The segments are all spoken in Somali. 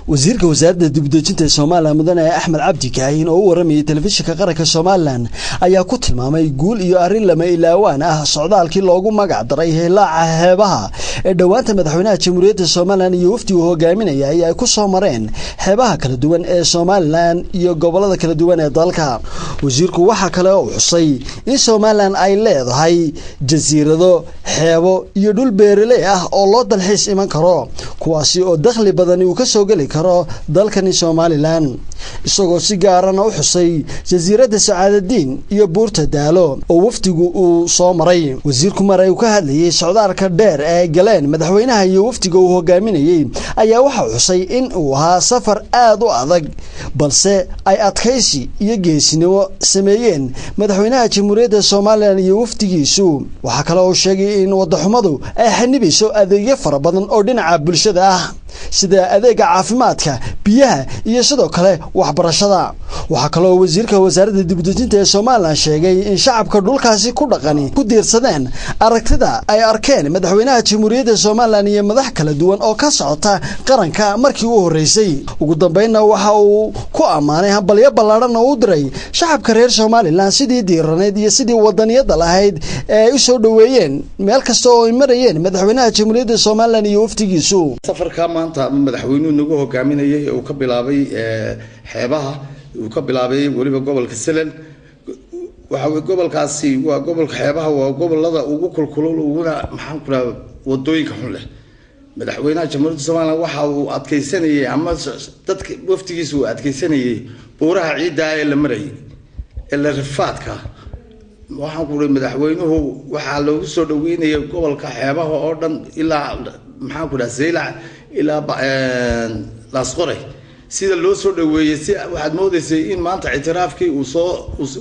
wasiirka wasaaradda dibadejinta Soomaaliya mudane Axmed Cabdi Kaahin oo u waramay telefishinka qaranka Soomaaliland ayaa ku tilmaamay guul iyo arrin lama ilaawaan ah socdaalkii loogu magac daray Heelaaca Xeebaha ee dhawaanta madaxweynaha Jamhuuriyadda Soomaaliland iyo wafdigu hogaaminaya ay ku soo mareen xeebaha kala duwan ee Soomaaliland iyo gobolada kala duwan ee dalka. Wasiirku waxa kale oo xusay in Soomaaliland ay leedahay jasiirado, xeebo iyo dhul beeraley ah oo loo dalxiis iman karo kuwaasi oo dakhli badan uu ka soo gali karo dalkani Soomaaliland. isagoo si gaar ah u xusay jasiiradda Sacaadadiin iyo Buurta Daalo oo wafdigu uu soo maray. wasiirku maray uu ka hadlayay socdaalka dheer ee galeen madaxweynaha iyo wafdiga uu hogaaminayay ayaa waxa xusay in uu ahaa safar aad u adag balse ay adkaysi iyo geesinimo sameeyeen madaxweynaha Jamhuuriyadda Soomaaliland iyo wafdigiisu. waxa kale oo sheegay in wadaxumadu ay xanibayso adeegyo fara badan oo dhinaca bulshada ah sida adeega caafimaadka, biyaha iyo sidoo kale waxbarashada. waxa kale oo wasiirka wasaaradda dibadejinta ee Soomaaliland sheegay in shacabka dhulkaasi ku dhaqani ku diirsadeen aragtida ay arkeen madaxweynaha Jamhuuriyadda Soomaaliland iyo madax kala duwan oo ka socota qaranka markii uu horeysay. ugu dambeynna waxa uu ku amaanay hambalyo ballaaran oo u diray shacabka reer Soomaaliland sidii diiraneed iyo sidii wadaniyada lahayd ee u soo dhaweeyeen meel kasta oo ay marayeen madaxweynaha Jamhuuriyadda Soomaaliland iyo wafdigiisu. safarka maanta madaxweynuhu nagu hogaaminayay oo ka bilaabay xeebaha uu ka bilaabay waliba gobolka Selen. waxa gobolkaasi waa gobolka xeebaha waa gobolada ugu kulkulul uguna maxaan ku raad wadooyinka xun leh. madaxweynaha Jamhuuriyadda Soomaaliland waxa uu adkeysanayay ama dadka waftigiisu uu adkeysanayay buuraha ciidda ee la maray ee la rifaadka. waxaan ku leeyahay madaxweynuhu waxa loogu soo dhaweynayay gobolka xeebaha oo dhan ilaa maxaan ku dhahay Zeylac ilaa Laasqoray sida loo soo dhaweeyay si waxaad moodaysay in maanta ictiraafkii uu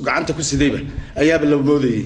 gacanta ku sidayba ayaaba la moodayay.